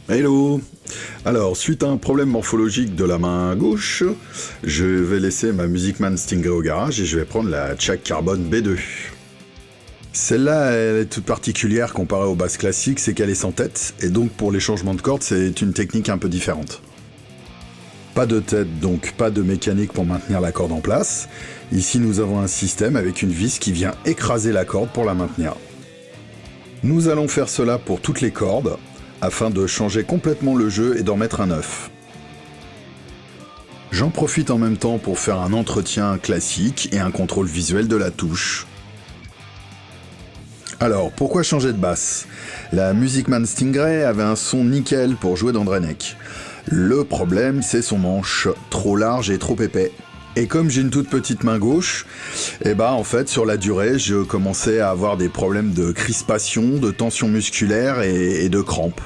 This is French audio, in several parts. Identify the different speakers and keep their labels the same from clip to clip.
Speaker 1: Hello! Alors, suite à un problème morphologique de la main gauche, je vais laisser ma Musicman Stingray au garage et je vais prendre la Tchak Carbone B2. Celle-là, elle est toute particulière comparée aux basses classiques, c'est qu'elle est sans tête, et donc pour les changements de cordes, c'est une technique un peu différente. Pas de tête, donc pas de mécanique pour maintenir la corde en place. Ici, nous avons un système avec une vis qui vient écraser la corde pour la maintenir. Nous allons faire cela pour toutes les cordes, afin de changer complètement le jeu et d'en mettre un neuf. J'en profite en même temps pour faire un entretien classique et un contrôle visuel de la touche. Alors, pourquoi changer de basse? La Musicman Stingray avait un son nickel pour jouer dans Drenek. Le problème, c'est son manche, trop large et trop épais. Et comme j'ai une toute petite main gauche, en fait, sur la durée, je commençais à avoir des problèmes de crispation, de tension musculaire et de crampes.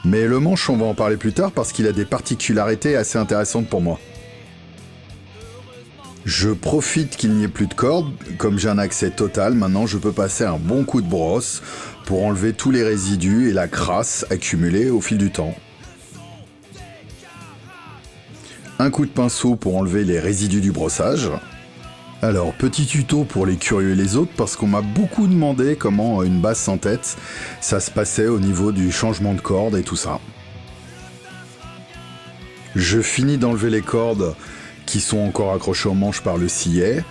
Speaker 1: Mais le manche, on va en parler plus tard parce qu'il a des particularités assez intéressantes pour moi. Je profite qu'il n'y ait plus de cordes, comme j'ai un accès total, maintenant je peux passer un bon coup de brosse pour enlever tous les résidus et la crasse accumulée au fil du temps. Un coup de pinceau pour enlever les résidus du brossage. Alors, petit tuto pour les curieux et les autres, parce qu'on m'a beaucoup demandé comment une basse sans tête, ça se passait au niveau du changement de corde et tout ça. Je finis d'enlever les cordes qui sont encore accrochées au manche par le sillet,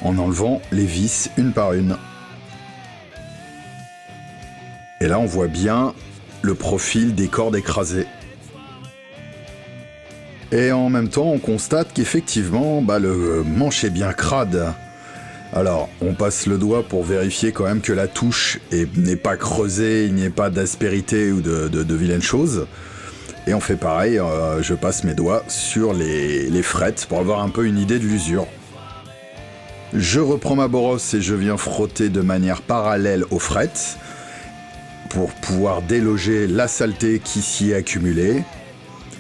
Speaker 1: en enlevant les vis une par une. Et là, on voit bien le profil des cordes écrasées. Et en même temps, on constate qu'effectivement, le manche est bien crade. Alors, on passe le doigt pour vérifier quand même que la touche n'est pas creusée, il n'y ait pas d'aspérité ou de vilaines choses. Et on fait pareil, je passe mes doigts sur les frettes pour avoir un peu une idée de l'usure. Je reprends ma brosse et je viens frotter de manière parallèle aux frettes pour pouvoir déloger la saleté qui s'y est accumulée.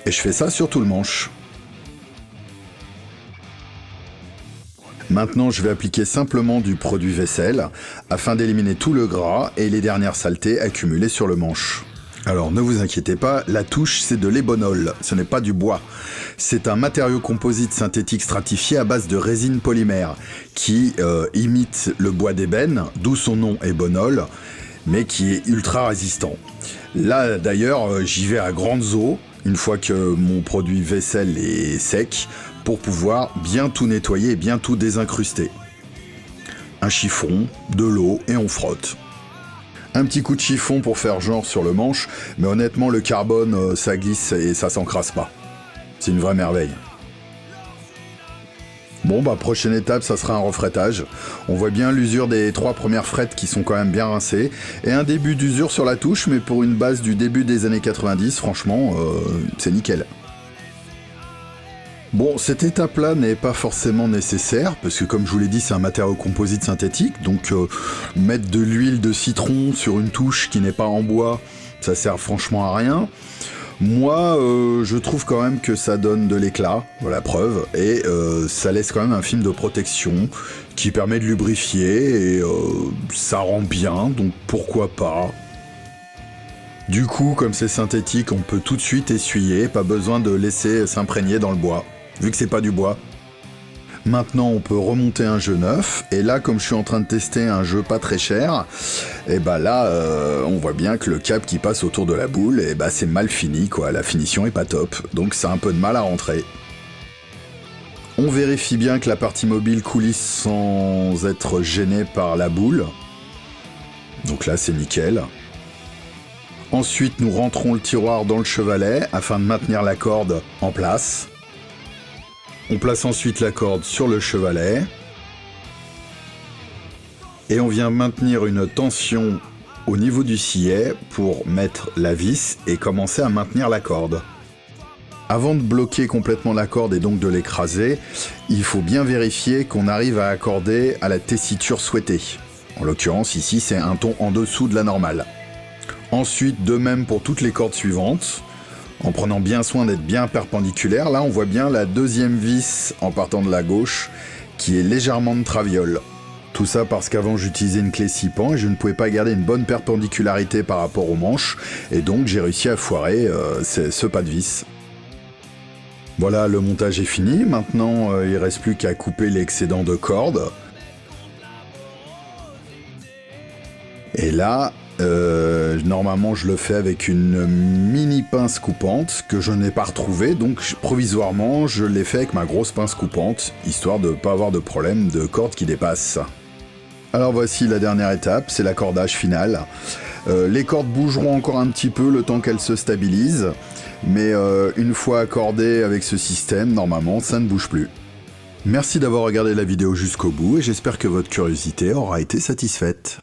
Speaker 1: Et je fais ça sur tout le manche. Maintenant, je vais appliquer simplement du produit vaisselle afin d'éliminer tout le gras et les dernières saletés accumulées sur le manche. Alors ne vous inquiétez pas, la touche c'est de l'ébonol, ce n'est pas du bois. C'est un matériau composite synthétique stratifié à base de résine polymère qui imite le bois d'ébène, d'où son nom ébonol, mais qui est ultra résistant. Là d'ailleurs, j'y vais à grandes eaux, une fois que mon produit vaisselle est sec, pour pouvoir bien tout nettoyer et bien tout désincruster. Un chiffon, de l'eau et on frotte. Un petit coup de chiffon pour faire genre sur le manche, mais honnêtement le carbone ça glisse et ça s'encrasse pas. C'est une vraie merveille. Bon prochaine étape ça sera un refrettage. On voit bien l'usure des 3 premières frettes qui sont quand même bien rincées, et un début d'usure sur la touche, mais pour une base du début des années 90, franchement c'est nickel. Bon, cette étape-là n'est pas forcément nécessaire, parce que comme je vous l'ai dit, c'est un matériau composite synthétique, donc mettre de l'huile de citron sur une touche qui n'est pas en bois, ça sert franchement à rien. Moi, je trouve quand même que ça donne de l'éclat, la preuve, et ça laisse quand même un film de protection qui permet de lubrifier, et ça rend bien, donc pourquoi pas. Du coup, comme c'est synthétique, on peut tout de suite essuyer, pas besoin de laisser s'imprégner dans le bois, vu que c'est pas du bois. Maintenant, on peut remonter un jeu neuf, et là, comme je suis en train de tester un jeu pas très cher, on voit bien que le câble qui passe autour de la boule, c'est mal fini, quoi. La finition est pas top, donc ça a un peu de mal à rentrer. On vérifie bien que la partie mobile coulisse sans être gênée par la boule. Donc là, c'est nickel. Ensuite, nous rentrons le tiroir dans le chevalet afin de maintenir la corde en place. On place ensuite la corde sur le chevalet. Et on vient maintenir une tension au niveau du sillet pour mettre la vis et commencer à maintenir la corde. Avant de bloquer complètement la corde et donc de l'écraser, il faut bien vérifier qu'on arrive à accorder à la tessiture souhaitée. En l'occurrence, ici, c'est un ton en dessous de la normale. Ensuite, de même pour toutes les cordes suivantes, en prenant bien soin d'être bien perpendiculaire. Là, on voit bien la deuxième vis en partant de la gauche qui est légèrement de traviole. Tout ça parce qu'avant j'utilisais une clé 6 pans et je ne pouvais pas garder une bonne perpendicularité par rapport aux manches, et donc j'ai réussi à foirer ce pas de vis. Voilà, le montage est fini, maintenant il reste plus qu'à couper l'excédent de corde. Et là, normalement je le fais avec une mini pince coupante que je n'ai pas retrouvée, donc provisoirement je l'ai fait avec ma grosse pince coupante, histoire de ne pas avoir de problème de corde qui dépasse. Alors voici la dernière étape, c'est l'accordage final. Les cordes bougeront encore un petit peu le temps qu'elles se stabilisent, mais une fois accordées avec ce système, normalement ça ne bouge plus. Merci d'avoir regardé la vidéo jusqu'au bout et j'espère que votre curiosité aura été satisfaite.